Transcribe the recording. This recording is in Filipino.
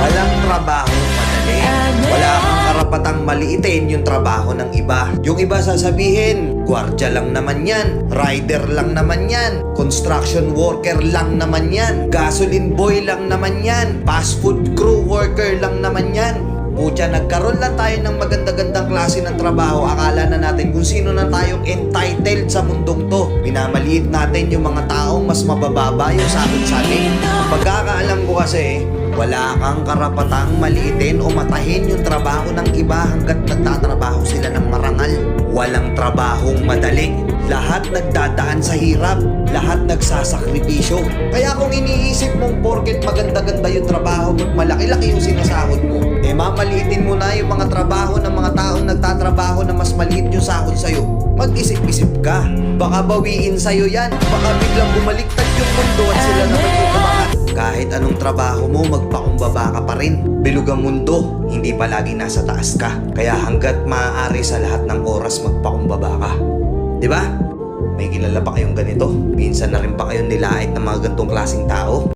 Walang trabahong madali. Wala kang karapatang maliitin yung trabaho ng iba. Yung iba sasabihin, gwardiya lang naman yan, rider lang naman yan, construction worker lang naman yan, gasoline boy lang naman yan, fast food crew worker lang naman yan. Pucha, nagkaroon lang tayo ng maganda-gandang klase ng trabaho. Akala na natin kung sino na tayong entitled sa mundong to. Minamaliit natin yung mga taong mas mabababa yung sahod sa atin. Pagkakaalam ko kasi, wala kang karapatang maliitin o matahin yung trabaho ng iba hanggat nagtatrabaho sila ng marangal. Walang trabahong madali. Lahat nagdadaan sa hirap. Lahat nagsasakripisyo. Kaya kung iniisip mong porket maganda-ganda yung trabaho mo, malaki-laki yung sinasahod mo, mamaliitin mo na yung mga trabaho ng mga taong nagtatrabaho na mas maliit yung sahod sa'yo. Mag-isip-isip ka. Baka bawiin sa'yo yan. Baka biglang bumaliktad yung mundo at sila naman yung umangat. Kahit anong trabaho mo, magpakumbaba ka pa rin. Bilog ang mundo, hindi palagi nasa taas ka. Kaya hanggat maaari sa lahat ng oras, magpakumbaba ka. Di ba? May kilala pa kayong ganito? Minsan na rin pa kayong nilait ng mga gantong klaseng tao?